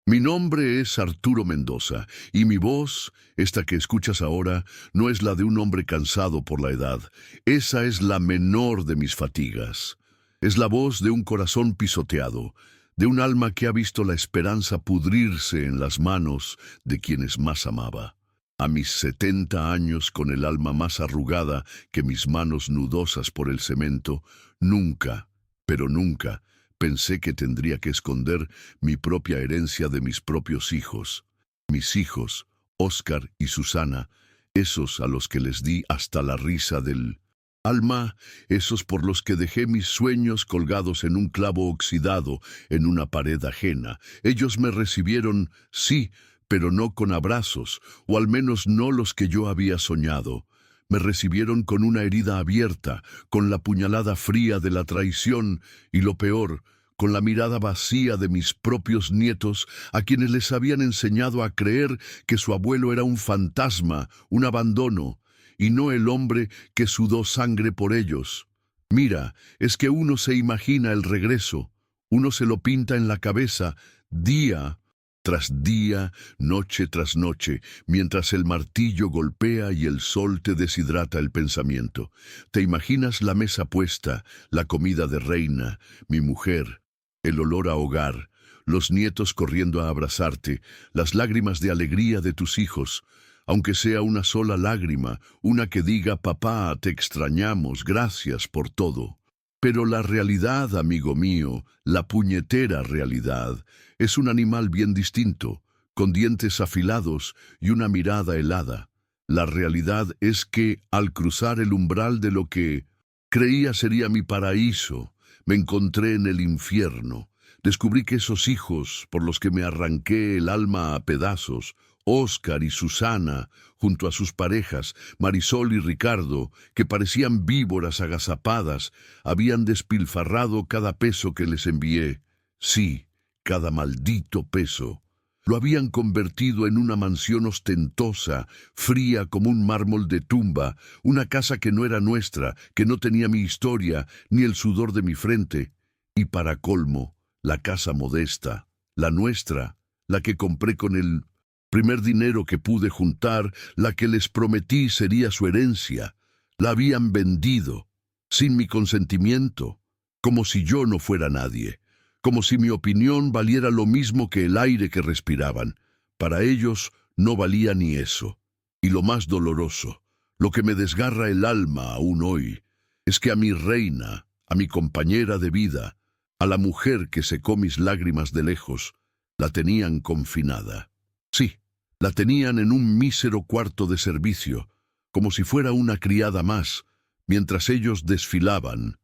Mi nombre es Arturo Mendoza, y mi voz, esta que escuchas ahora, no es la de un hombre cansado por la edad. Esa es la menor de mis fatigas. Es la voz de un corazón pisoteado, de un alma que ha visto la esperanza pudrirse en las manos de quienes más amaba. A mis 70 años, con el alma más arrugada que mis manos nudosas por el cemento, nunca, pero nunca, pensé que tendría que esconder mi propia herencia de mis propios hijos. Mis hijos, Óscar y Susana, esos a los que les di hasta la risa del alma, esos por los que dejé mis sueños colgados en un clavo oxidado en una pared ajena. Ellos me recibieron, sí, pero no con abrazos, o al menos no los que yo había soñado. Me recibieron con una herida abierta, con la puñalada fría de la traición y, lo peor, con la mirada vacía de mis propios nietos, a quienes les habían enseñado a creer que su abuelo era un fantasma, un abandono, y no el hombre que sudó sangre por ellos. Mira, es que uno se imagina el regreso, uno se lo pinta en la cabeza, día tras día, noche tras noche, mientras el martillo golpea y el sol te deshidrata el pensamiento. Te imaginas la mesa puesta, la comida de reina, mi mujer, el olor a hogar, los nietos corriendo a abrazarte, las lágrimas de alegría de tus hijos, aunque sea una sola lágrima, una que diga: papá, te extrañamos, gracias por todo. Pero la realidad, amigo mío, la puñetera realidad, es un animal bien distinto, con dientes afilados y una mirada helada. La realidad es que, al cruzar el umbral de lo que creía sería mi paraíso, me encontré en el infierno. Descubrí que esos hijos, por los que me arranqué el alma a pedazos, Óscar y Susana, junto a sus parejas, Marisol y Ricardo, que parecían víboras agazapadas, habían despilfarrado cada peso que les envié. Sí, cada maldito peso. Lo habían convertido en una mansión ostentosa, fría como un mármol de tumba, una casa que no era nuestra, que no tenía mi historia, ni el sudor de mi frente. Y para colmo, la casa modesta, la nuestra, la que compré con el primer dinero que pude juntar, la que les prometí sería su herencia, la habían vendido, sin mi consentimiento, como si yo no fuera nadie, como si mi opinión valiera lo mismo que el aire que respiraban. Para ellos no valía ni eso. Y lo más doloroso, lo que me desgarra el alma aún hoy, es que a mi reina, a mi compañera de vida, a la mujer que secó mis lágrimas de lejos, la tenían confinada. Sí, la tenían en un mísero cuarto de servicio, como si fuera una criada más, mientras ellos desfilaban,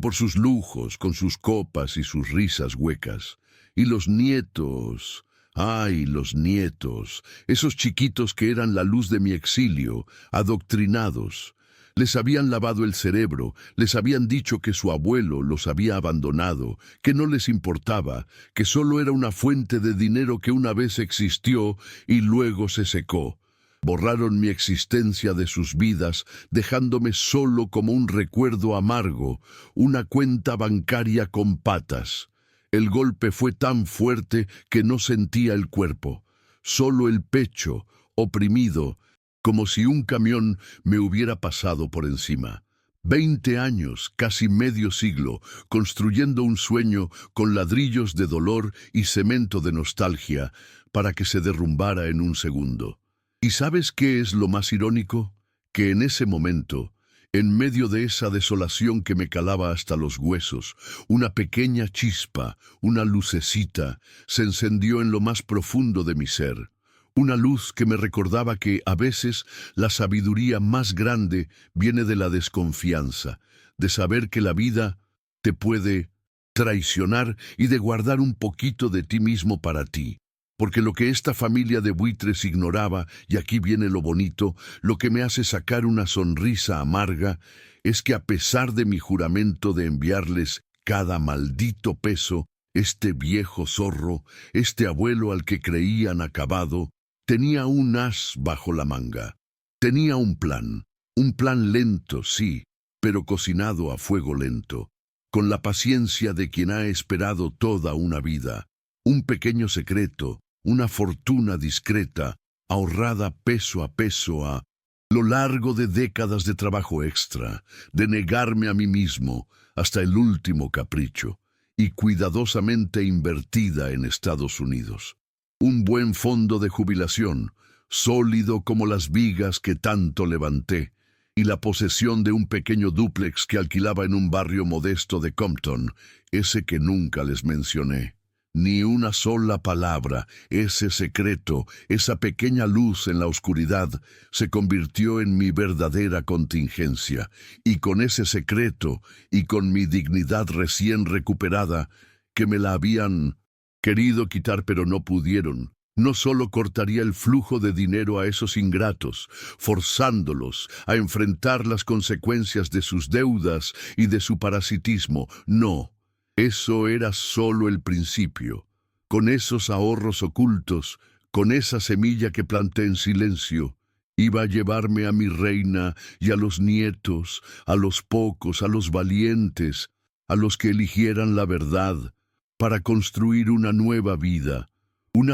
por sus lujos, con sus copas y sus risas huecas. Y los nietos, ay, los nietos, esos chiquitos que eran la luz de mi exilio, adoctrinados. Les habían lavado el cerebro, les habían dicho que su abuelo los había abandonado, que no les importaba, que solo era una fuente de dinero que una vez existió y luego se secó. Borraron mi existencia de sus vidas, dejándome solo como un recuerdo amargo, una cuenta bancaria con patas. El golpe fue tan fuerte que no sentía el cuerpo, solo el pecho, oprimido, como si un camión me hubiera pasado por encima. 20 años, casi medio siglo, construyendo un sueño con ladrillos de dolor y cemento de nostalgia para que se derrumbara en un segundo. ¿Y sabes qué es lo más irónico? Que en ese momento, en medio de esa desolación que me calaba hasta los huesos, una pequeña chispa, una lucecita, se encendió en lo más profundo de mi ser. Una luz que me recordaba que, a veces, la sabiduría más grande viene de la desconfianza, de saber que la vida te puede traicionar y de guardar un poquito de ti mismo para ti. Porque lo que esta familia de buitres ignoraba, y aquí viene lo bonito, lo que me hace sacar una sonrisa amarga, es que a pesar de mi juramento de enviarles cada maldito peso, este viejo zorro, este abuelo al que creían acabado, tenía un as bajo la manga. Tenía un plan lento, sí, pero cocinado a fuego lento, con la paciencia de quien ha esperado toda una vida. un pequeño secreto, una fortuna discreta, ahorrada peso a peso a lo largo de décadas de trabajo extra, de negarme a mí mismo hasta el último capricho, y cuidadosamente invertida en Estados Unidos. Un buen fondo de jubilación, sólido como las vigas que tanto levanté, y la posesión de un pequeño dúplex que alquilaba en un barrio modesto de Compton, ese que nunca les mencioné. Ni una sola palabra, ese secreto, esa pequeña luz en la oscuridad, se convirtió en mi verdadera contingencia, y con ese secreto, y con mi dignidad recién recuperada, que me la habían querido quitar pero no pudieron, no solo cortaría el flujo de dinero a esos ingratos, forzándolos a enfrentar las consecuencias de sus deudas y de su parasitismo, no. Eso era solo el principio. Con esos ahorros ocultos, con esa semilla que planté en silencio, iba a llevarme a mi reina y a los nietos, a los pocos, a los valientes, a los que eligieran la verdad, para construir una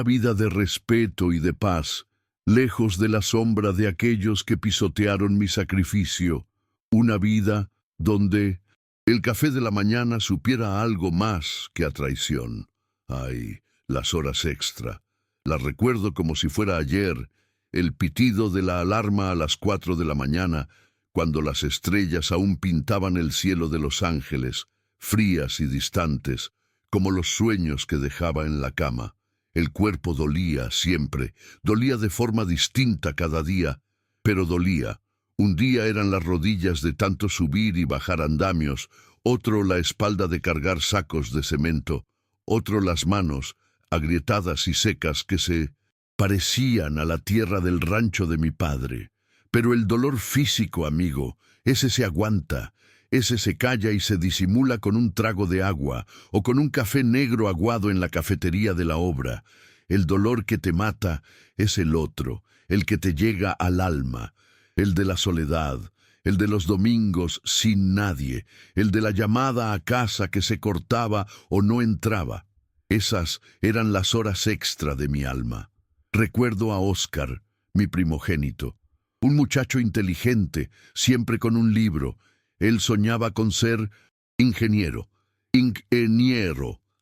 vida de respeto y de paz, lejos de la sombra de aquellos que pisotearon mi sacrificio, una vida donde el café de la mañana supiera algo más que a traición. Ay, las horas extra. Las recuerdo como si fuera ayer, el pitido de la alarma a las 4 de la mañana, cuando las estrellas aún pintaban el cielo de Los Ángeles, frías y distantes, como los sueños que dejaba en la cama. El cuerpo dolía siempre, dolía de forma distinta cada día, pero dolía. Un día eran las rodillas de tanto subir y bajar andamios, otro la espalda de cargar sacos de cemento, otro las manos, agrietadas y secas que se parecían a la tierra del rancho de mi padre. Pero el dolor físico, amigo, ese se aguanta, ese se calla y se disimula con un trago de agua o con un café negro aguado en la cafetería de la obra. El dolor que te mata es el otro, el que te llega al alma, el de la soledad, el de los domingos sin nadie, el de la llamada a casa que se cortaba o no entraba. Esas eran las horas extra de mi alma. Recuerdo a Oscar, mi primogénito, un muchacho inteligente, siempre con un libro. Él soñaba con ser ingeniero,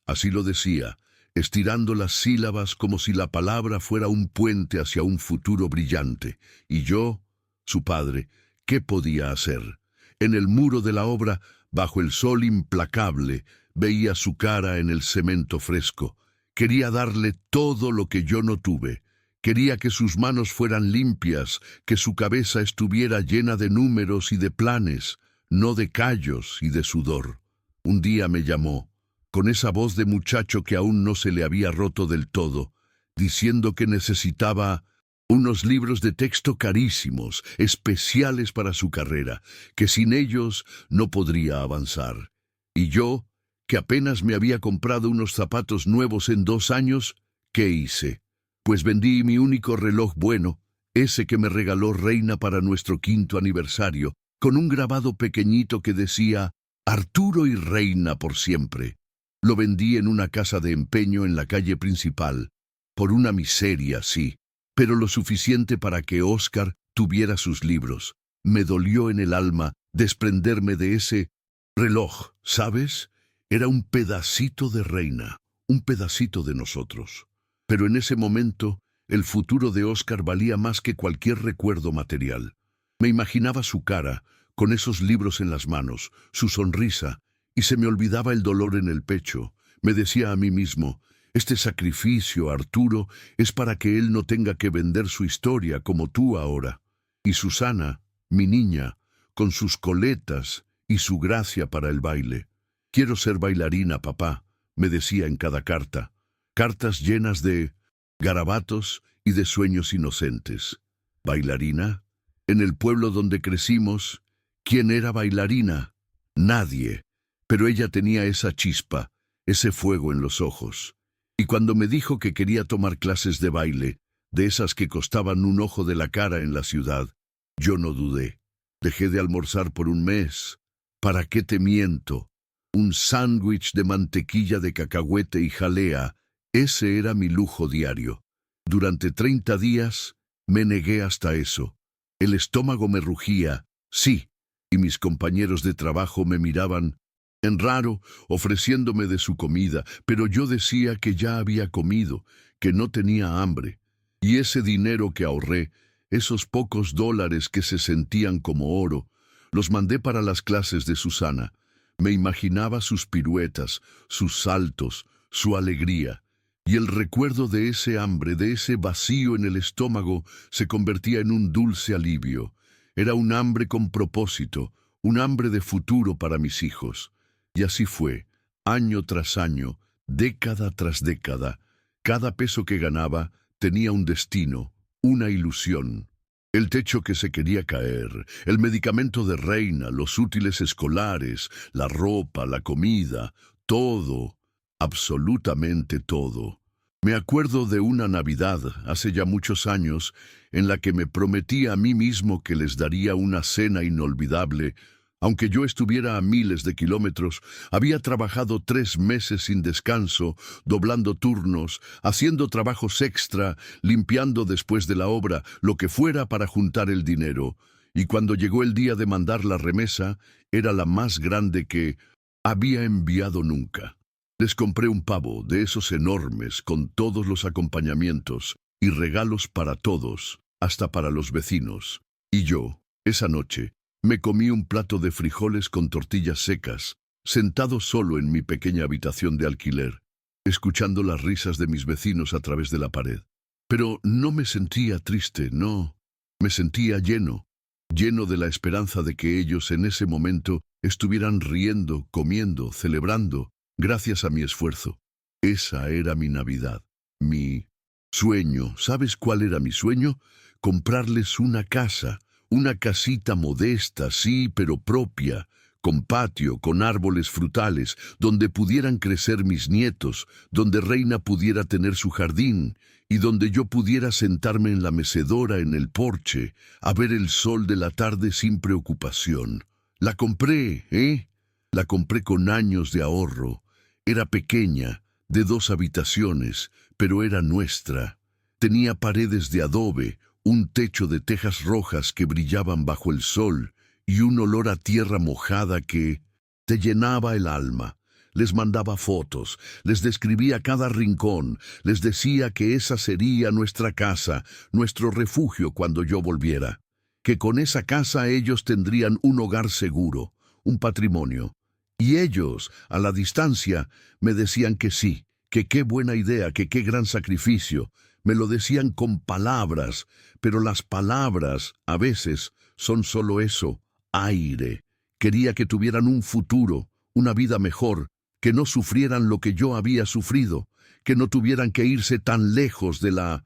así lo decía, estirando las sílabas como si la palabra fuera un puente hacia un futuro brillante. Y yo, su padre, ¿qué podía hacer? En el muro de la obra, bajo el sol implacable, veía su cara en el cemento fresco. Quería darle todo lo que yo no tuve. Quería que sus manos fueran limpias, que su cabeza estuviera llena de números y de planes, no de callos y de sudor. Un día me llamó, con esa voz de muchacho que aún no se le había roto del todo, diciendo que necesitaba unos libros de texto carísimos, especiales para su carrera, que sin ellos no podría avanzar. Y yo, que apenas me había comprado unos zapatos nuevos en 2 años, ¿qué hice? Pues vendí mi único reloj bueno, ese que me regaló Reina para nuestro 5º aniversario, con un grabado pequeñito que decía Arturo y Reina por siempre. Lo vendí en una casa de empeño en la calle principal, por una miseria, sí, pero lo suficiente para que Oscar tuviera sus libros. Me dolió en el alma desprenderme de ese reloj, ¿sabes? Era un pedacito de Reina, un pedacito de nosotros. Pero en ese momento, el futuro de Oscar valía más que cualquier recuerdo material. Me imaginaba su cara, con esos libros en las manos, su sonrisa, y se me olvidaba el dolor en el pecho. Me decía a mí mismo, este sacrificio, Arturo, es para que él no tenga que vender su historia como tú ahora. Y Susana, mi niña, con sus coletas y su gracia para el baile. Quiero ser bailarina, papá, me decía en cada carta. Cartas llenas de garabatos y de sueños inocentes. ¿Bailarina? En el pueblo donde crecimos, ¿quién era bailarina? Nadie. Pero ella tenía esa chispa, ese fuego en los ojos. Y cuando me dijo que quería tomar clases de baile, de esas que costaban un ojo de la cara en la ciudad, yo no dudé. Dejé de almorzar por un mes. ¿Para qué te miento? Un sándwich de mantequilla de cacahuete y jalea Ese era mi lujo diario. Durante 30 días me negué hasta eso. El estómago me rugía, sí, y mis compañeros de trabajo me miraban en raro, ofreciéndome de su comida, pero yo decía que ya había comido, que no tenía hambre. Y ese dinero que ahorré, esos pocos dólares que se sentían como oro, los mandé para las clases de Susana. Me imaginaba sus piruetas, sus saltos, su alegría. Y el recuerdo de ese hambre, de ese vacío en el estómago, se convertía en un dulce alivio. Era un hambre con propósito, un hambre de futuro para mis hijos. Y así fue, año tras año, década tras década. Cada peso que ganaba tenía un destino, una ilusión. El techo que se quería caer, el medicamento de reina, los útiles escolares, la ropa, la comida, todo, absolutamente todo. Me acuerdo de una Navidad, hace ya muchos años, en la que me prometí a mí mismo que les daría una cena inolvidable. Aunque yo estuviera a miles de kilómetros, había trabajado 3 meses sin descanso, doblando turnos, haciendo trabajos extra, limpiando después de la obra, lo que fuera para juntar el dinero. Y cuando llegó el día de mandar la remesa, era la más grande que había enviado nunca. Les compré un pavo de esos enormes, con todos los acompañamientos y regalos para todos, hasta para los vecinos. Y yo, esa noche, me comí un plato de frijoles con tortillas secas, sentado solo en mi pequeña habitación de alquiler, escuchando las risas de mis vecinos a través de la pared. Pero no me sentía triste, no. Me sentía lleno, lleno de la esperanza de que ellos en ese momento estuvieran riendo, comiendo, celebrando, gracias a mi esfuerzo. Esa era mi Navidad, mi sueño. ¿Sabes cuál era mi sueño? Comprarles una casa. Una casita modesta, sí, pero propia, con patio, con árboles frutales, donde pudieran crecer mis nietos, donde Reina pudiera tener su jardín, y donde yo pudiera sentarme en la mecedora en el porche, a ver el sol de la tarde sin preocupación. La compré, ¿eh? La compré con años de ahorro. Era pequeña, de 2 habitaciones, pero era nuestra. Tenía paredes de adobe, un techo de tejas rojas que brillaban bajo el sol y un olor a tierra mojada que te llenaba el alma. Les mandaba fotos, les describía cada rincón, les decía que esa sería nuestra casa, nuestro refugio cuando yo volviera, que con esa casa ellos tendrían un hogar seguro, un patrimonio. Y ellos, a la distancia, me decían que sí, que qué buena idea, que qué gran sacrificio. Me lo decían con palabras, pero las palabras, a veces, son solo eso, aire. Quería que tuvieran un futuro, una vida mejor, que no sufrieran lo que yo había sufrido, que no tuvieran que irse tan lejos de la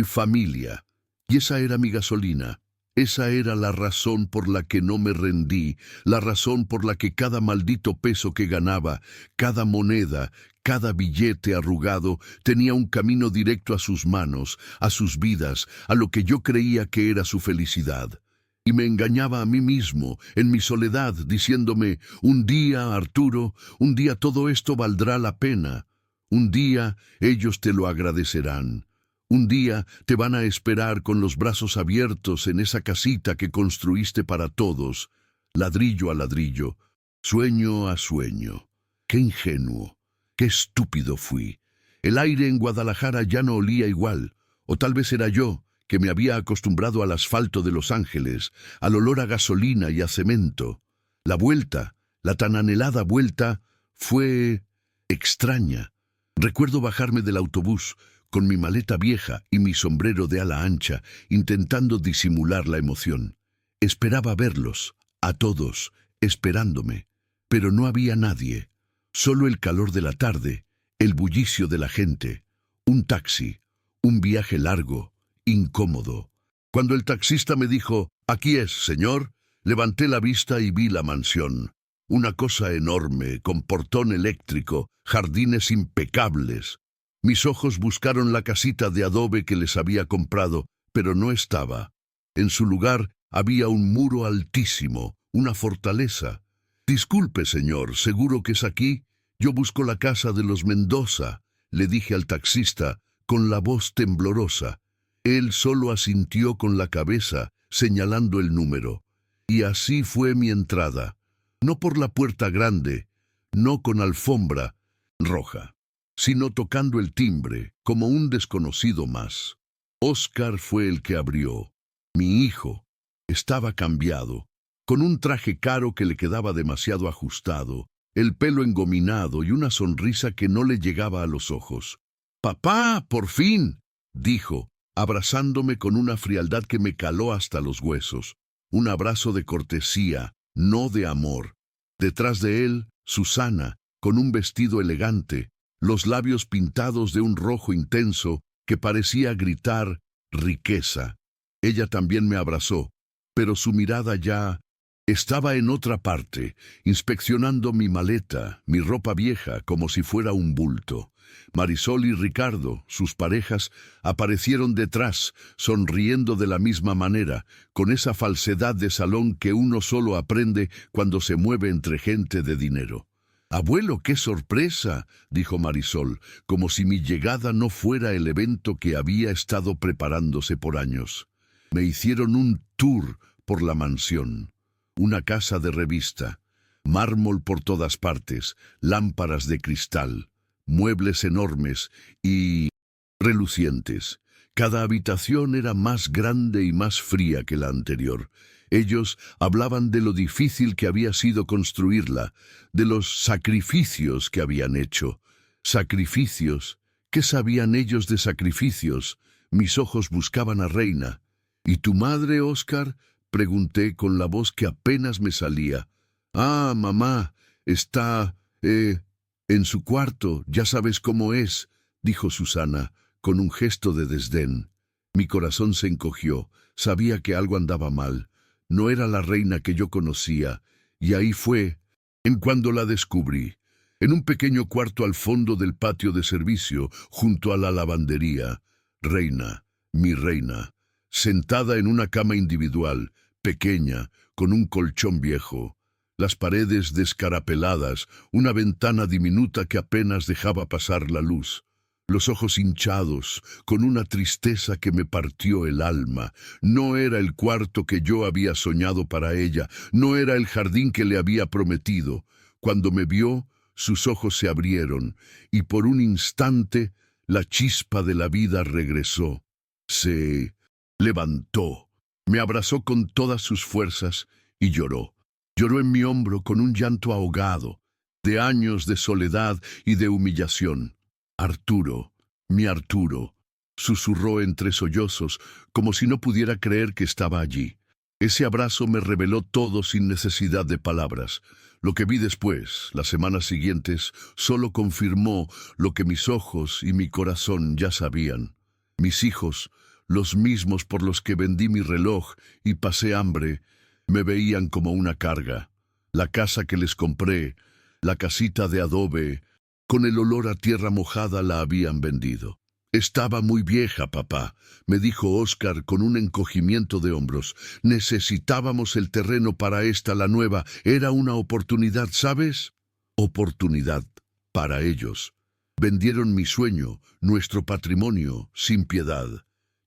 familia. Y esa era mi gasolina. Esa era la razón por la que no me rendí, la razón por la que cada maldito peso que ganaba, cada moneda, cada billete arrugado, tenía un camino directo a sus manos, a sus vidas, a lo que yo creía que era su felicidad. Y me engañaba a mí mismo, en mi soledad, diciéndome, un día, Arturo, un día todo esto valdrá la pena. Un día ellos te lo agradecerán. Un día te van a esperar con los brazos abiertos en esa casita que construiste para todos, ladrillo a ladrillo, sueño a sueño. ¡Qué ingenuo! ¡Qué estúpido fui! El aire en Guadalajara ya no olía igual, o tal vez era yo, que me había acostumbrado al asfalto de Los Ángeles, al olor a gasolina y a cemento. La vuelta, la tan anhelada vuelta, fue extraña. Recuerdo bajarme del autobús, con mi maleta vieja y mi sombrero de ala ancha, intentando disimular la emoción. Esperaba verlos, a todos, esperándome, pero no había nadie. Solo el calor de la tarde, el bullicio de la gente, un taxi, un viaje largo, incómodo. Cuando el taxista me dijo, «Aquí es, señor», levanté la vista y vi la mansión. Una cosa enorme, con portón eléctrico, jardines impecables. Mis ojos buscaron la casita de adobe que les había comprado, pero no estaba. En su lugar había un muro altísimo, una fortaleza. «Disculpe, señor, ¿seguro que es aquí? Yo busco la casa de los Mendoza», le dije al taxista, con la voz temblorosa. Él solo asintió con la cabeza, señalando el número. Y así fue mi entrada. No por la puerta grande, no con alfombra roja, sino tocando el timbre, como un desconocido más. Óscar fue el que abrió. Mi hijo estaba cambiado, con un traje caro que le quedaba demasiado ajustado, el pelo engominado y una sonrisa que no le llegaba a los ojos. «¡Papá, por fin!», dijo, abrazándome con una frialdad que me caló hasta los huesos. Un abrazo de cortesía, no de amor. Detrás de él, Susana, con un vestido elegante, los labios pintados de un rojo intenso que parecía gritar riqueza. Ella también me abrazó, pero su mirada ya estaba en otra parte, inspeccionando mi maleta, mi ropa vieja, como si fuera un bulto. Marisol y Ricardo, sus parejas, aparecieron detrás, sonriendo de la misma manera, con esa falsedad de salón que uno solo aprende cuando se mueve entre gente de dinero. «Abuelo, qué sorpresa», dijo Marisol, como si mi llegada no fuera el evento que había estado preparándose por años. Me hicieron un tour por la mansión. Una casa de revista, mármol por todas partes, lámparas de cristal, muebles enormes y relucientes. Cada habitación era más grande y más fría que la anterior. Ellos hablaban de lo difícil que había sido construirla, de los sacrificios que habían hecho. ¿Sacrificios? ¿Qué sabían ellos de sacrificios? Mis ojos buscaban a Reina. «¿Y tu madre, Óscar?», pregunté con la voz que apenas me salía. «Ah, mamá, está, en su cuarto, ya sabes cómo es», dijo Susana, con un gesto de desdén. Mi corazón se encogió, sabía que algo andaba mal. No era la Reina que yo conocía, y ahí fue, en cuando la descubrí, en un pequeño cuarto al fondo del patio de servicio, junto a la lavandería. Reina, mi Reina, sentada en una cama individual, pequeña, con un colchón viejo, las paredes descarapeladas, una ventana diminuta que apenas dejaba pasar la luz, los ojos hinchados, con una tristeza que me partió el alma. No era el cuarto que yo había soñado para ella, no era el jardín que le había prometido. Cuando me vio, sus ojos se abrieron, y por un instante la chispa de la vida regresó. Se levantó, me abrazó con todas sus fuerzas y lloró. Lloró en mi hombro con un llanto ahogado, de años de soledad y de humillación. «Arturo, mi Arturo», susurró entre sollozos, como si no pudiera creer que estaba allí. Ese abrazo me reveló todo sin necesidad de palabras. Lo que vi después, las semanas siguientes, solo confirmó lo que mis ojos y mi corazón ya sabían. Mis hijos, los mismos por los que vendí mi reloj y pasé hambre, me veían como una carga. La casa que les compré, la casita de adobe, con el olor a tierra mojada, la habían vendido. «Estaba muy vieja, papá», me dijo Óscar con un encogimiento de hombros. «Necesitábamos el terreno para esta, la nueva. Era una oportunidad, ¿sabes?». Oportunidad para ellos. Vendieron mi sueño, nuestro patrimonio, sin piedad.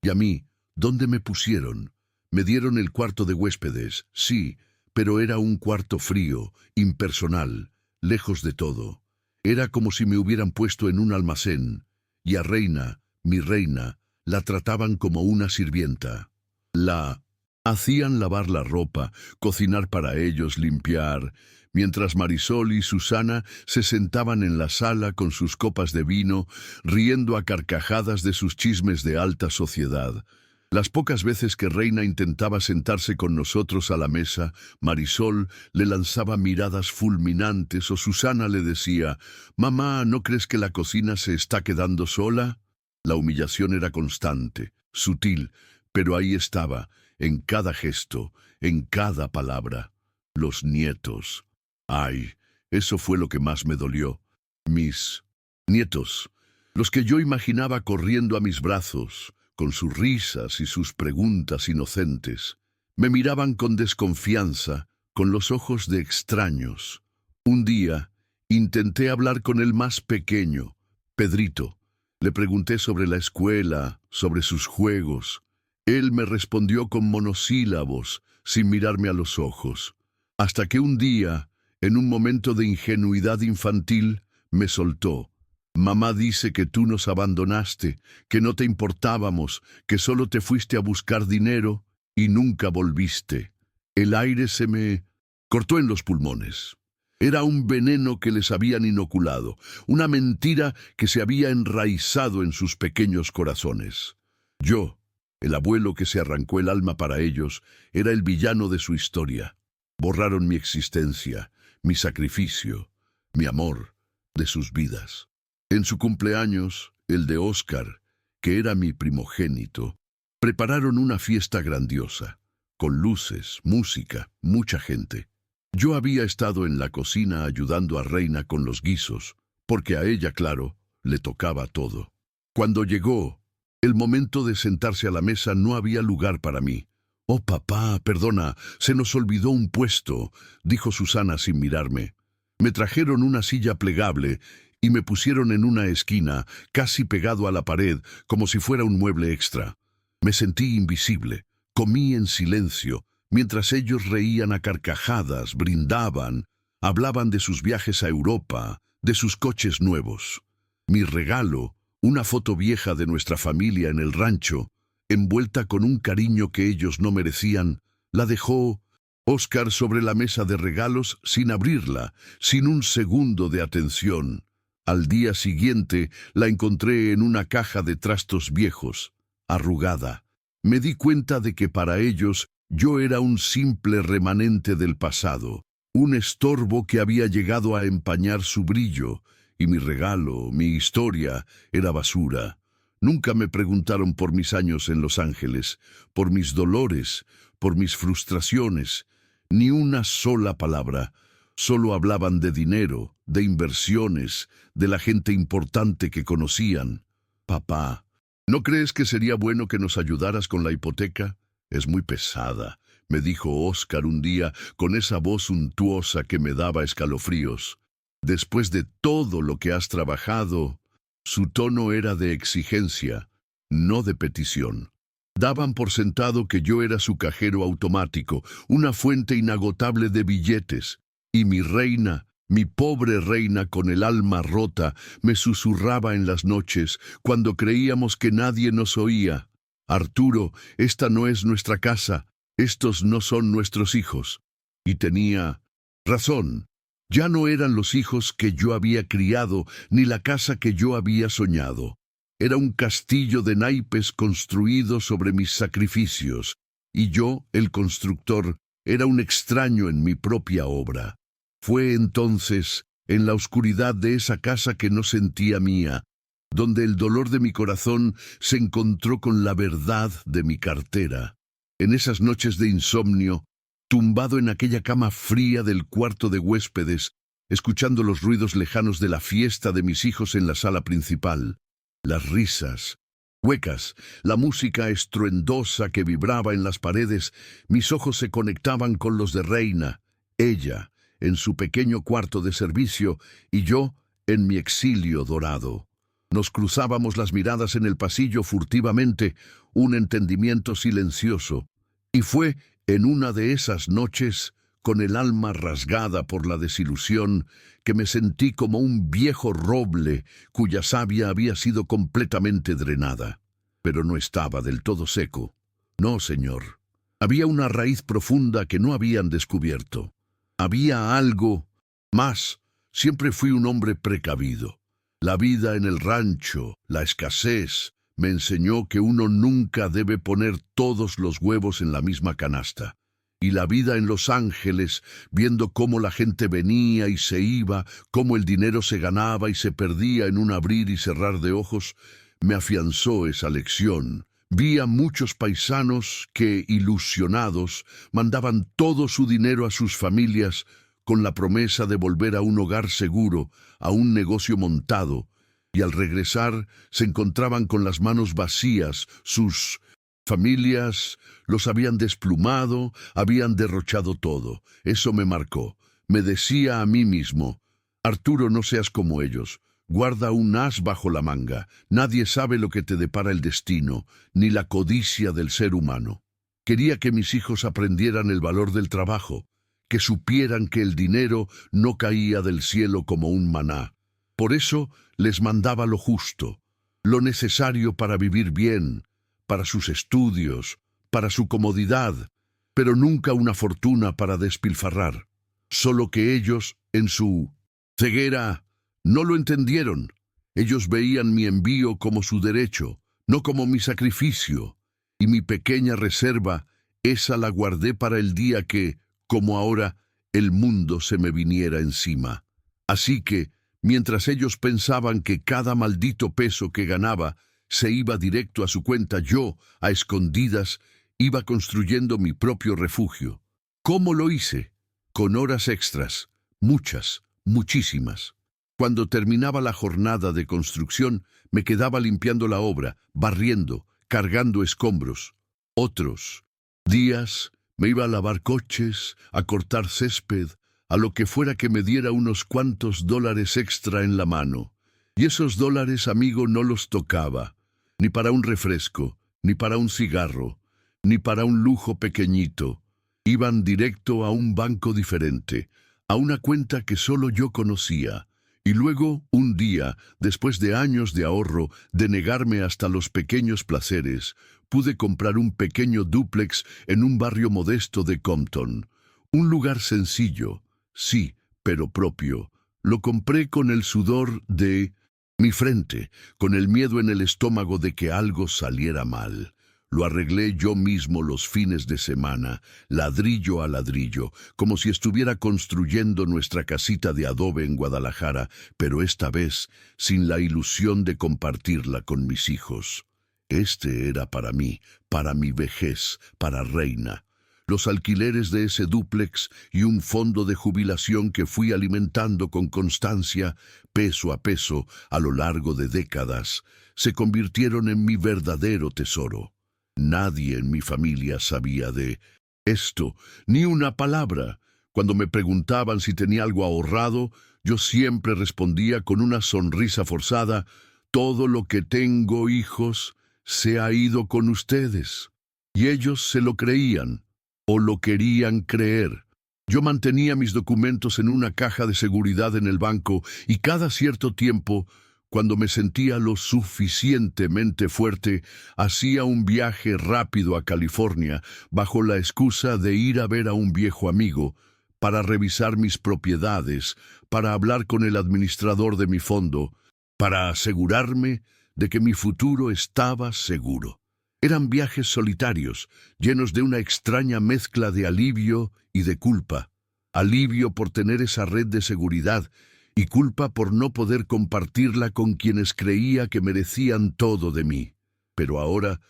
Y a mí, ¿dónde me pusieron? Me dieron el cuarto de huéspedes, sí, pero era un cuarto frío, impersonal, lejos de todo. Era como si me hubieran puesto en un almacén, y a Reina, mi Reina, la trataban como una sirvienta. La hacían lavar la ropa, cocinar para ellos, limpiar, mientras Marisol y Susana se sentaban en la sala con sus copas de vino, riendo a carcajadas de sus chismes de alta sociedad. Las pocas veces que Reina intentaba sentarse con nosotros a la mesa, Marisol le lanzaba miradas fulminantes o Susana le decía: «Mamá, ¿no crees que la cocina se está quedando sola?». La humillación era constante, sutil, pero ahí estaba, en cada gesto, en cada palabra. Los nietos. Ay, eso fue lo que más me dolió. Mis nietos, los que yo imaginaba corriendo a mis brazos, con sus risas y sus preguntas inocentes, me miraban con desconfianza, con los ojos de extraños. Un día intenté hablar con el más pequeño, Pedrito, Le pregunté sobre la escuela, sobre sus juegos. Él me respondió con monosílabos, sin mirarme a los ojos. Hasta que un día, en un momento de ingenuidad infantil, me soltó. Mamá dice que tú nos abandonaste, que no te importábamos, que solo te fuiste a buscar dinero y nunca volviste. El aire se me cortó en los pulmones. Era un veneno que les habían inoculado, una mentira que se había enraizado en sus pequeños corazones. Yo, el abuelo que se arrancó el alma para ellos, era el villano de su historia. Borraron mi existencia, mi sacrificio, mi amor de sus vidas. En su cumpleaños, el de Óscar, que era mi primogénito, prepararon una fiesta grandiosa, con luces, música, mucha gente. Yo había estado en la cocina ayudando a Reina con los guisos, porque a ella, claro, le tocaba todo. Cuando llegó el momento de sentarse a la mesa, no había lugar para mí. «Oh, papá, perdona, se nos olvidó un puesto», dijo Susana sin mirarme. Me trajeron una silla plegable y me pusieron en una esquina, casi pegado a la pared, como si fuera un mueble extra. Me sentí invisible. Comí en silencio, mientras ellos reían a carcajadas, brindaban, hablaban de sus viajes a Europa, de sus coches nuevos. Mi regalo, una foto vieja de nuestra familia en el rancho, envuelta con un cariño que ellos no merecían, la dejó Óscar sobre la mesa de regalos sin abrirla, sin un segundo de atención. Al día siguiente la encontré en una caja de trastos viejos, arrugada. Me di cuenta de que para ellos yo era un simple remanente del pasado, un estorbo que había llegado a empañar su brillo, y mi regalo, mi historia, era basura. Nunca me preguntaron por mis años en Los Ángeles, por mis dolores, por mis frustraciones, ni una sola palabra. Solo hablaban de dinero, de inversiones, de la gente importante que conocían. «Papá, ¿no crees que sería bueno que nos ayudaras con la hipoteca? Es muy pesada», me dijo Óscar un día con esa voz untuosa que me daba escalofríos. «Después de todo lo que has trabajado». Su tono era de exigencia, no de petición. Daban por sentado que yo era su cajero automático, una fuente inagotable de billetes. Y mi reina, mi pobre reina con el alma rota, me susurraba en las noches, cuando creíamos que nadie nos oía: «Arturo, esta no es nuestra casa, estos no son nuestros hijos». Y tenía razón. Ya no eran los hijos que yo había criado, ni la casa que yo había soñado. Era un castillo de naipes construido sobre mis sacrificios, y yo, el constructor, era un extraño en mi propia obra. Fue entonces, en la oscuridad de esa casa que no sentía mía, donde el dolor de mi corazón se encontró con la verdad de mi cartera. En esas noches de insomnio, tumbado en aquella cama fría del cuarto de huéspedes, escuchando los ruidos lejanos de la fiesta de mis hijos en la sala principal, las risas huecas, la música estruendosa que vibraba en las paredes, mis ojos se conectaban con los de Reina, ella en su pequeño cuarto de servicio y yo en mi exilio dorado. Nos cruzábamos las miradas en el pasillo furtivamente, un entendimiento silencioso, y fue en una de esas noches, con el alma rasgada por la desilusión, que me sentí como un viejo roble cuya savia había sido completamente drenada. Pero no estaba del todo seco. No, señor. Había una raíz profunda que no habían descubierto. Había algo más. Siempre fui un hombre precavido. La vida en el rancho, la escasez, me enseñó que uno nunca debe poner todos los huevos en la misma canasta. Y la vida en Los Ángeles, viendo cómo la gente venía y se iba, cómo el dinero se ganaba y se perdía en un abrir y cerrar de ojos, me afianzó esa lección. Vi a muchos paisanos que, ilusionados, mandaban todo su dinero a sus familias con la promesa de volver a un hogar seguro, a un negocio montado, y al regresar se encontraban con las manos vacías. Sus familias los habían desplumado, habían derrochado todo. Eso me marcó. Me decía a mí mismo: Arturo, no seas como ellos. guarda un as bajo la manga. Nadie sabe lo que te depara el destino, ni la codicia del ser humano. Quería que mis hijos aprendieran el valor del trabajo, que supieran que el dinero no caía del cielo como un maná. Por eso les mandaba lo justo, lo necesario para vivir bien, para sus estudios, para su comodidad, pero nunca una fortuna para despilfarrar. Solo que ellos, en su ceguera, no lo entendieron. Ellos veían mi envío como su derecho, no como mi sacrificio, y mi pequeña reserva, esa la guardé para el día que, como ahora, el mundo se me viniera encima. Así que, mientras ellos pensaban que cada maldito peso que ganaba se iba directo a su cuenta, yo, a escondidas, iba construyendo mi propio refugio. ¿Cómo lo hice? Con horas extras, muchas, muchísimas. Cuando terminaba la jornada de construcción, me quedaba limpiando la obra, barriendo, cargando escombros. Otros días me iba a lavar coches, a cortar césped, a lo que fuera que me diera unos cuantos dólares extra en la mano. Y esos dólares, amigo, no los tocaba, ni para un refresco, ni para un cigarro, ni para un lujo pequeñito. Iban directo a un banco diferente, a una cuenta que solo yo conocía. Y luego, un día, después de años de ahorro, de negarme hasta los pequeños placeres, pude comprar un pequeño dúplex en un barrio modesto de Compton. Un lugar sencillo, sí, pero propio. Lo compré con el sudor de mi frente, con el miedo en el estómago de que algo saliera mal. Lo arreglé yo mismo los fines de semana, ladrillo a ladrillo, como si estuviera construyendo nuestra casita de adobe en Guadalajara, pero esta vez sin la ilusión de compartirla con mis hijos. Este era para mí, para mi vejez, para Reina. Los alquileres de ese dúplex y un fondo de jubilación que fui alimentando con constancia, peso a peso, a lo largo de décadas, se convirtieron en mi verdadero tesoro. Nadie en mi familia sabía de esto, ni una palabra. Cuando me preguntaban si tenía algo ahorrado, yo siempre respondía con una sonrisa forzada: todo lo que tengo, hijos, se ha ido con ustedes. Y ellos se lo creían, o lo querían creer. Yo mantenía mis documentos en una caja de seguridad en el banco y cada cierto tiempo, cuando me sentía lo suficientemente fuerte, hacía un viaje rápido a California bajo la excusa de ir a ver a un viejo amigo, para revisar mis propiedades, para hablar con el administrador de mi fondo, para asegurarme de que mi futuro estaba seguro. Eran viajes solitarios, llenos de una extraña mezcla de alivio y de culpa. Alivio por tener esa red de seguridad, y culpa por no poder compartirla con quienes creía que merecían todo de mí. Pero ahora,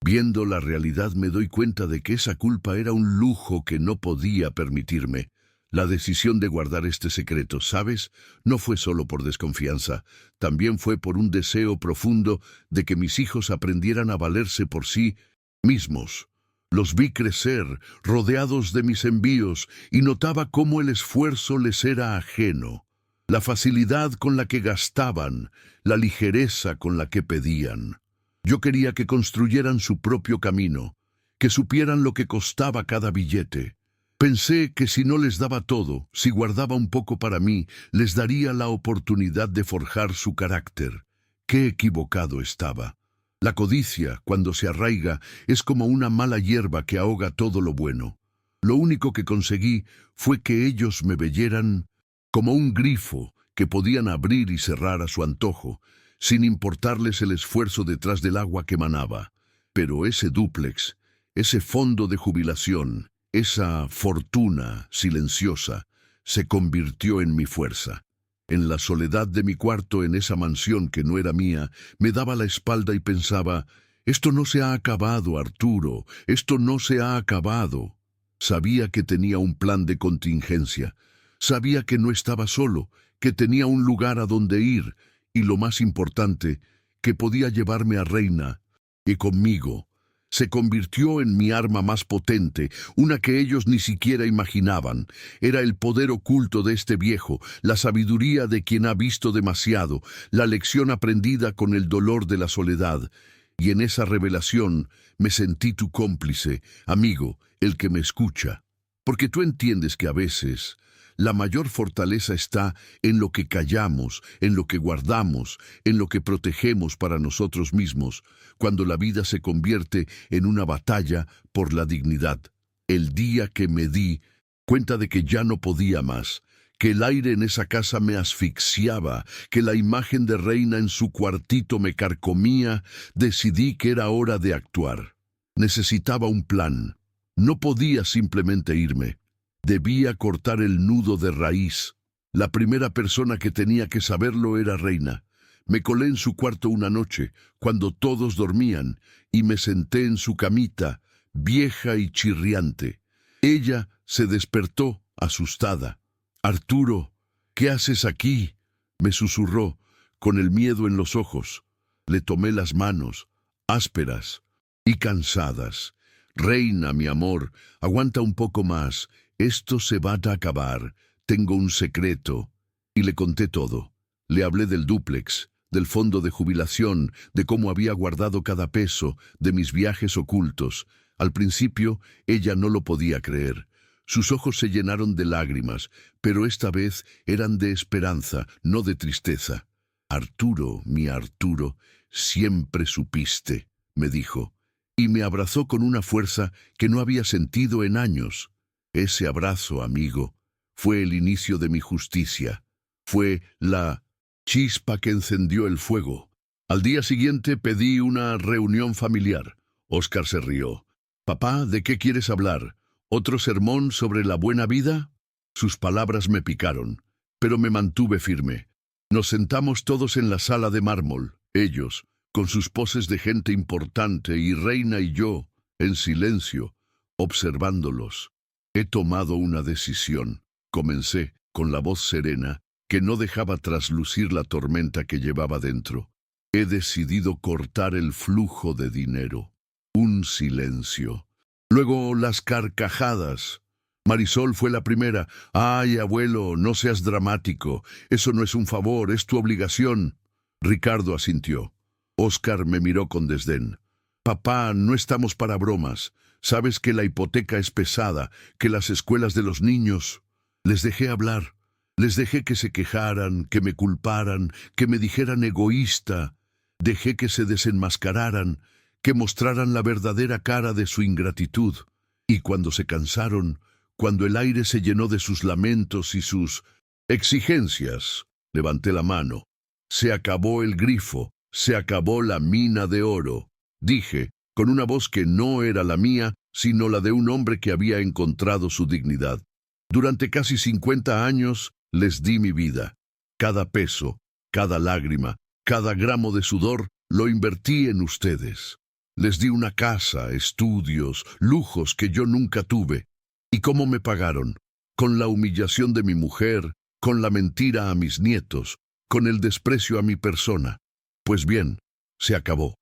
viendo la realidad, me doy cuenta de que esa culpa era un lujo que no podía permitirme. La decisión de guardar este secreto, ¿sabes?, no fue solo por desconfianza, también fue por un deseo profundo de que mis hijos aprendieran a valerse por sí mismos. Los vi crecer, rodeados de mis envíos, y notaba cómo el esfuerzo les era ajeno. La facilidad con la que gastaban, la ligereza con la que pedían. Yo quería que construyeran su propio camino, que supieran lo que costaba cada billete. Pensé que si no les daba todo, si guardaba un poco para mí, les daría la oportunidad de forjar su carácter. Qué equivocado estaba. La codicia, cuando se arraiga, es como una mala hierba que ahoga todo lo bueno. Lo único que conseguí fue que ellos me veyeran como un grifo que podían abrir y cerrar a su antojo, sin importarles el esfuerzo detrás del agua que manaba. Pero ese dúplex, ese fondo de jubilación, esa fortuna silenciosa, se convirtió en mi fuerza. En la soledad de mi cuarto, en esa mansión que no era mía, me daba la espalda y pensaba: esto no se ha acabado, Arturo, esto no se ha acabado. Sabía que tenía un plan de contingencia. Sabía que no estaba solo, que tenía un lugar a donde ir, y lo más importante, que podía llevarme a Reina, y conmigo. Se convirtió en mi arma más potente, una que ellos ni siquiera imaginaban. Era el poder oculto de este viejo, la sabiduría de quien ha visto demasiado, la lección aprendida con el dolor de la soledad. Y en esa revelación me sentí tu cómplice, amigo, el que me escucha. Porque tú entiendes que a veces la mayor fortaleza está en lo que callamos, en lo que guardamos, en lo que protegemos para nosotros mismos, cuando la vida se convierte en una batalla por la dignidad. El día que me di cuenta de que ya no podía más, que el aire en esa casa me asfixiaba, que la imagen de Reina en su cuartito me carcomía, decidí que era hora de actuar. Necesitaba un plan. No podía simplemente irme. Debía cortar el nudo de raíz. La primera persona que tenía que saberlo era Reina. Me colé en su cuarto una noche, cuando todos dormían, y me senté en su camita, vieja y chirriante. Ella se despertó, asustada. «Arturo, ¿qué haces aquí?», me susurró, con el miedo en los ojos. Le tomé las manos, ásperas y cansadas. «Reina, mi amor, aguanta un poco más. Esto se va a acabar. Tengo un secreto». Y le conté todo. Le hablé del dúplex, del fondo de jubilación, de cómo había guardado cada peso, de mis viajes ocultos. Al principio, ella no lo podía creer. Sus ojos se llenaron de lágrimas, pero esta vez eran de esperanza, no de tristeza. «Arturo, mi Arturo, siempre supiste», me dijo, y me abrazó con una fuerza que no había sentido en años. Ese abrazo, amigo, fue el inicio de mi justicia. Fue la chispa que encendió el fuego. Al día siguiente pedí una reunión familiar. Óscar se rió. «Papá, ¿de qué quieres hablar? ¿Otro sermón sobre la buena vida?». Sus palabras me picaron, pero me mantuve firme. Nos sentamos todos en la sala de mármol, ellos, con sus poses de gente importante, y Reina y yo, en silencio, observándolos. «He tomado una decisión», comencé, con la voz serena, que no dejaba traslucir la tormenta que llevaba dentro. «He decidido cortar el flujo de dinero». Un silencio. Luego las carcajadas. Marisol fue la primera. «Ay, abuelo, no seas dramático. Eso no es un favor, es tu obligación». Ricardo asintió. Óscar me miró con desdén. «Papá, no estamos para bromas. Sabes que la hipoteca es pesada, que las escuelas de los niños...». Les dejé hablar. Les dejé que se quejaran, que me culparan, que me dijeran egoísta. Dejé que se desenmascararan, que mostraran la verdadera cara de su ingratitud. Y cuando se cansaron, cuando el aire se llenó de sus lamentos y sus exigencias, levanté la mano. Se acabó el grifo, se acabó la mina de oro, dije, con una voz que no era la mía, sino la de un hombre que había encontrado su dignidad. Durante casi 50 años les di mi vida. Cada peso, cada lágrima, cada gramo de sudor lo invertí en ustedes. Les di una casa, estudios, lujos que yo nunca tuve. ¿Y cómo me pagaron? Con la humillación de mi mujer, con la mentira a mis nietos, con el desprecio a mi persona. Pues bien, se acabó.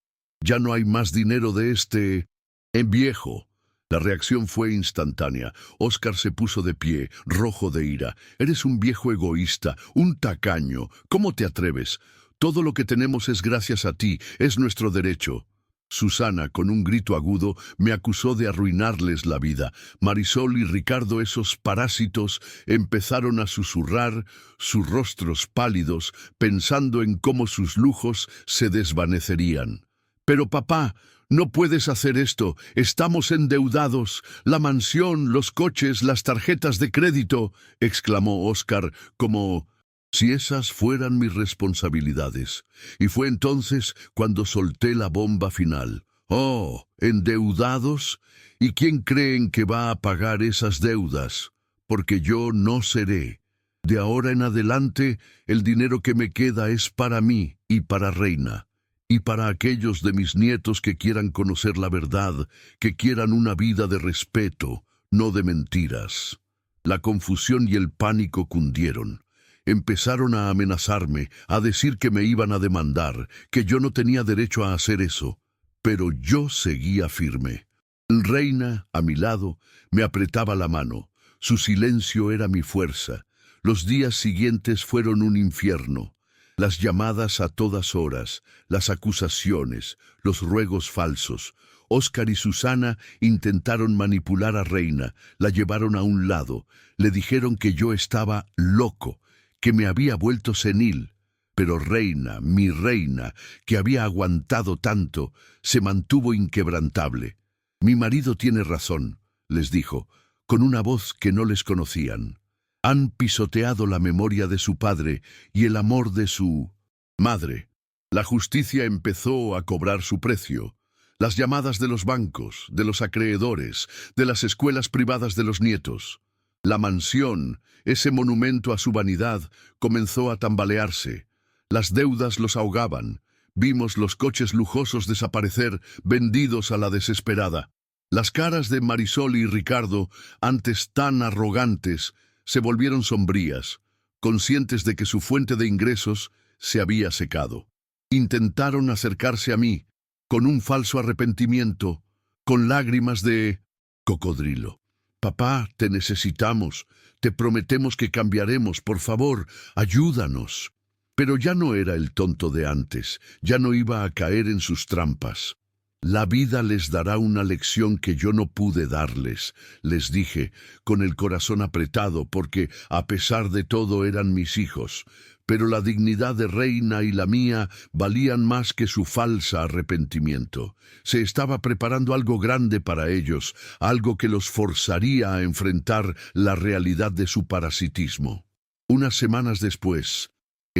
Ya no hay más dinero de en viejo. La reacción fue instantánea. Óscar se puso de pie, rojo de ira. «Eres un viejo egoísta, un tacaño. ¿Cómo te atreves? Todo lo que tenemos es gracias a ti, es nuestro derecho». Susana, con un grito agudo, me acusó de arruinarles la vida. Marisol y Ricardo, esos parásitos, empezaron a susurrar, sus rostros pálidos, pensando en cómo sus lujos se desvanecerían. «Pero papá, no puedes hacer esto. Estamos endeudados. La mansión, los coches, las tarjetas de crédito», exclamó Óscar, como si esas fueran mis responsabilidades. Y fue entonces cuando solté la bomba final. «Oh, ¿endeudados? ¿Y quién creen que va a pagar esas deudas? Porque yo no seré. De ahora en adelante, el dinero que me queda es para mí y para Reina. Y para aquellos de mis nietos que quieran conocer la verdad, que quieran una vida de respeto, no de mentiras». La confusión y el pánico cundieron. Empezaron a amenazarme, a decir que me iban a demandar, que yo no tenía derecho a hacer eso. Pero yo seguía firme. Reina, a mi lado, me apretaba la mano. Su silencio era mi fuerza. Los días siguientes fueron un infierno. Las llamadas a todas horas, las acusaciones, los ruegos falsos. Óscar y Susana intentaron manipular a Reina, la llevaron a un lado, le dijeron que yo estaba loco, que me había vuelto senil. Pero Reina, mi reina, que había aguantado tanto, se mantuvo inquebrantable. Mi marido tiene razón, les dijo, con una voz que no les conocían. Han pisoteado la memoria de su padre y el amor de su madre. La justicia empezó a cobrar su precio. Las llamadas de los bancos, de los acreedores, de las escuelas privadas de los nietos. La mansión, ese monumento a su vanidad, comenzó a tambalearse. Las deudas los ahogaban. Vimos los coches lujosos desaparecer, vendidos a la desesperada. Las caras de Marisol y Ricardo, antes tan arrogantes, se volvieron sombrías, conscientes de que su fuente de ingresos se había secado. Intentaron acercarse a mí, con un falso arrepentimiento, con lágrimas de cocodrilo. Papá, te necesitamos, te prometemos que cambiaremos, por favor, ayúdanos. Pero ya no era el tonto de antes, ya no iba a caer en sus trampas. La vida les dará una lección que yo no pude darles, les dije, con el corazón apretado, porque a pesar de todo eran mis hijos. Pero la dignidad de Reina y la mía valían más que su falso arrepentimiento. Se estaba preparando algo grande para ellos, algo que los forzaría a enfrentar la realidad de su parasitismo. Unas semanas después,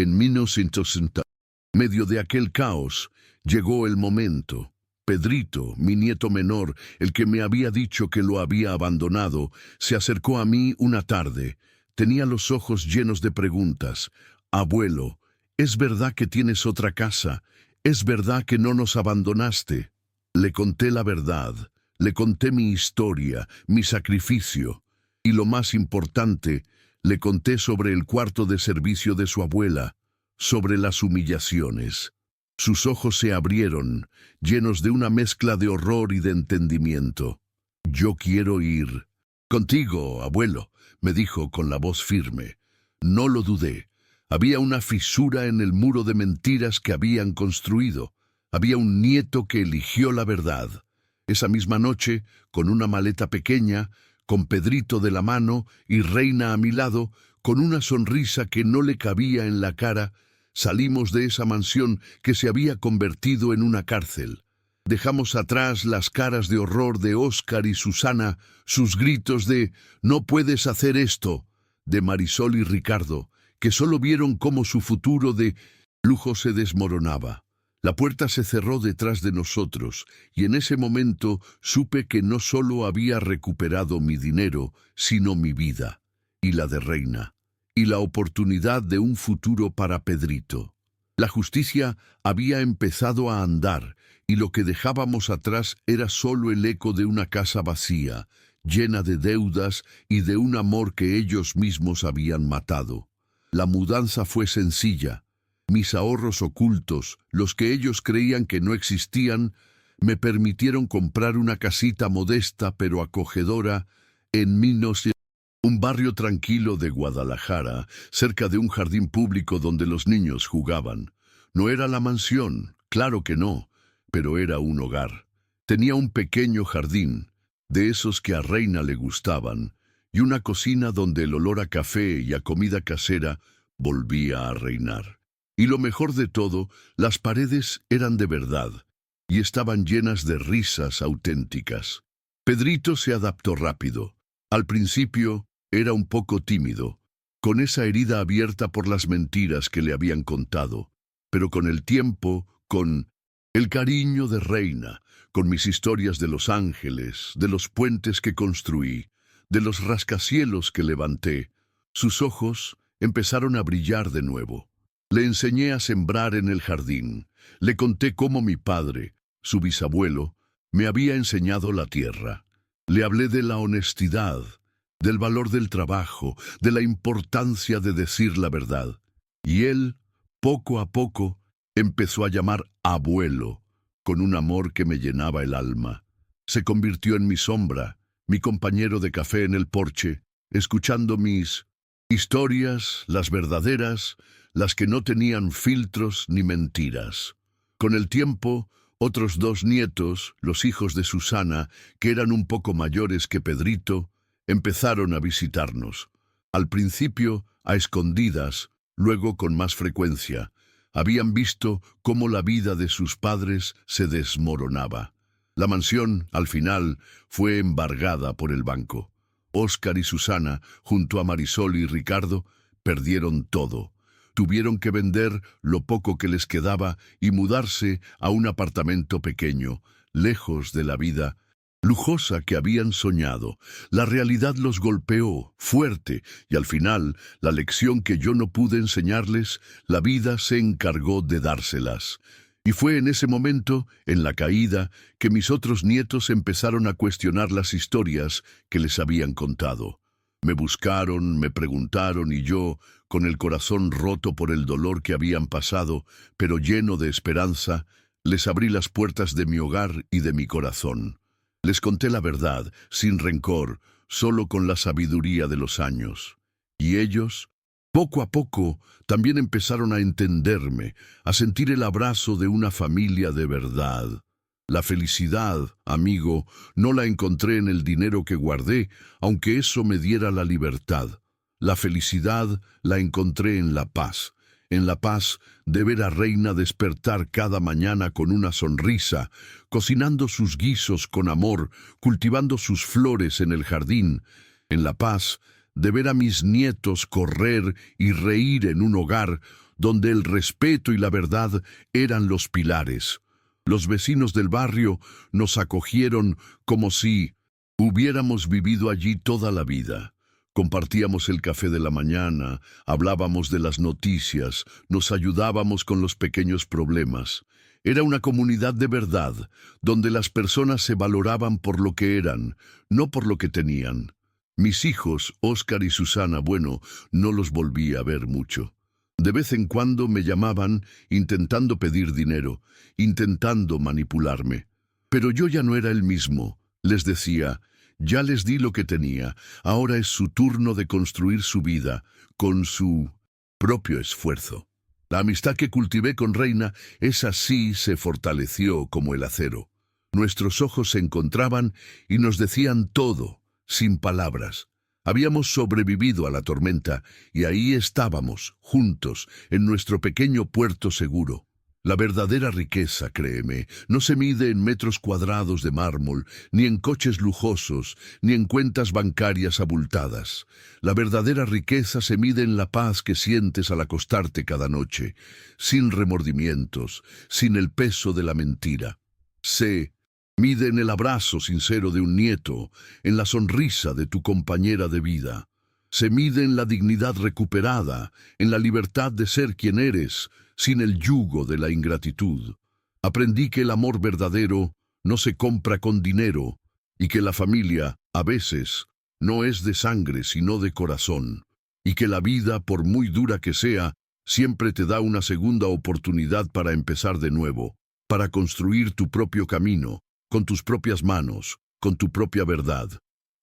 en 1960, medio de aquel caos, llegó el momento. Pedrito, mi nieto menor, el que me había dicho que lo había abandonado, se acercó a mí una tarde. Tenía los ojos llenos de preguntas. Abuelo, ¿es verdad que tienes otra casa? ¿Es verdad que no nos abandonaste? Le conté la verdad, le conté mi historia, mi sacrificio. Y lo más importante, le conté sobre el cuarto de servicio de su abuela, sobre las humillaciones. Sus ojos se abrieron, llenos de una mezcla de horror y de entendimiento. «Yo quiero ir contigo, abuelo», me dijo con la voz firme. No lo dudé. Había una fisura en el muro de mentiras que habían construido. Había un nieto que eligió la verdad. Esa misma noche, con una maleta pequeña, con Pedrito de la mano y Reina a mi lado, con una sonrisa que no le cabía en la cara, salimos de esa mansión que se había convertido en una cárcel. Dejamos atrás las caras de horror de Óscar y Susana, sus gritos de «No puedes hacer esto», de Marisol y Ricardo, que solo vieron cómo su futuro de lujo se desmoronaba. La puerta se cerró detrás de nosotros, y en ese momento supe que no solo había recuperado mi dinero, sino mi vida, y la de Reina, y la oportunidad de un futuro para Pedrito. La justicia había empezado a andar, y lo que dejábamos atrás era solo el eco de una casa vacía, llena de deudas y de un amor que ellos mismos habían matado. La mudanza fue sencilla. Mis ahorros ocultos, los que ellos creían que no existían, me permitieron comprar una casita modesta pero acogedora en un barrio tranquilo de Guadalajara, cerca de un jardín público donde los niños jugaban. No era la mansión, claro que no, pero era un hogar. Tenía un pequeño jardín, de esos que a Reina le gustaban, y una cocina donde el olor a café y a comida casera volvía a reinar. Y lo mejor de todo, las paredes eran de verdad, y estaban llenas de risas auténticas. Pedrito se adaptó rápido. Al principio era un poco tímido, con esa herida abierta por las mentiras que le habían contado, pero con el tiempo, con el cariño de Reina, con mis historias de los ángeles, de los puentes que construí, de los rascacielos que levanté, sus ojos empezaron a brillar de nuevo. Le enseñé a sembrar en el jardín, le conté cómo mi padre, su bisabuelo, me había enseñado la tierra. Le hablé de la honestidad, del valor del trabajo, de la importancia de decir la verdad. Y él, poco a poco, empezó a llamar abuelo, con un amor que me llenaba el alma. Se convirtió en mi sombra, mi compañero de café en el porche, escuchando mis historias, las verdaderas, las que no tenían filtros ni mentiras. Con el tiempo, otros 2 nietos, los hijos de Susana, que eran un poco mayores que Pedrito, empezaron a visitarnos. Al principio, a escondidas, luego con más frecuencia. Habían visto cómo la vida de sus padres se desmoronaba. La mansión, al final, fue embargada por el banco. Óscar y Susana, junto a Marisol y Ricardo, perdieron todo. Tuvieron que vender lo poco que les quedaba y mudarse a un apartamento pequeño, lejos de la vida lujosa que habían soñado. La realidad los golpeó fuerte y al final, la lección que yo no pude enseñarles, la vida se encargó de dárselas. Y fue en ese momento, en la caída, que mis otros nietos empezaron a cuestionar las historias que les habían contado. Me buscaron, me preguntaron y yo, con el corazón roto por el dolor que habían pasado, pero lleno de esperanza, les abrí las puertas de mi hogar y de mi corazón. Les conté la verdad, sin rencor, solo con la sabiduría de los años. Y ellos, poco a poco, también empezaron a entenderme, a sentir el abrazo de una familia de verdad. La felicidad, amigo, no la encontré en el dinero que guardé, aunque eso me diera la libertad. La felicidad la encontré en la paz de ver a Reina despertar cada mañana con una sonrisa, cocinando sus guisos con amor, cultivando sus flores en el jardín, en la paz de ver a mis nietos correr y reír en un hogar donde el respeto y la verdad eran los pilares. Los vecinos del barrio nos acogieron como si hubiéramos vivido allí toda la vida. Compartíamos el café de la mañana, hablábamos de las noticias, nos ayudábamos con los pequeños problemas. Era una comunidad de verdad, donde las personas se valoraban por lo que eran, no por lo que tenían. Mis hijos, Óscar y Susana, bueno, no los volví a ver mucho. De vez en cuando me llamaban intentando pedir dinero, intentando manipularme. Pero yo ya no era el mismo. Les decía, ya les di lo que tenía, ahora es su turno de construir su vida, con su propio esfuerzo. La amistad que cultivé con Reina, esa sí se fortaleció como el acero. Nuestros ojos se encontraban y nos decían todo, sin palabras. Habíamos sobrevivido a la tormenta y ahí estábamos, juntos, en nuestro pequeño puerto seguro. La verdadera riqueza, créeme, no se mide en metros cuadrados de mármol, ni en coches lujosos, ni en cuentas bancarias abultadas. La verdadera riqueza se mide en la paz que sientes al acostarte cada noche, sin remordimientos, sin el peso de la mentira. Se mide en el abrazo sincero de un nieto, en la sonrisa de tu compañera de vida. Se mide en la dignidad recuperada, en la libertad de ser quien eres, sin el yugo de la ingratitud. Aprendí que el amor verdadero no se compra con dinero y que la familia, a veces, no es de sangre sino de corazón, y que la vida, por muy dura que sea, siempre te da una segunda oportunidad para empezar de nuevo, para construir tu propio camino, con tus propias manos, con tu propia verdad.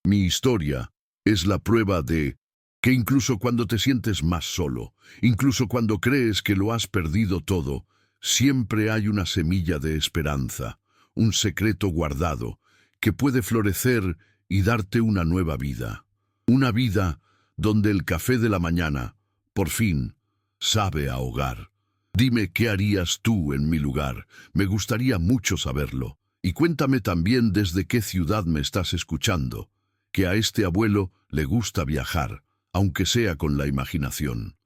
Mi historia es la prueba de que incluso cuando te sientes más solo, incluso cuando crees que lo has perdido todo, siempre hay una semilla de esperanza, un secreto guardado, que puede florecer y darte una nueva vida. Una vida donde el café de la mañana, por fin, sabe a hogar. Dime qué harías tú en mi lugar, me gustaría mucho saberlo. Y cuéntame también desde qué ciudad me estás escuchando, que a este abuelo le gusta viajar, aunque sea con la imaginación.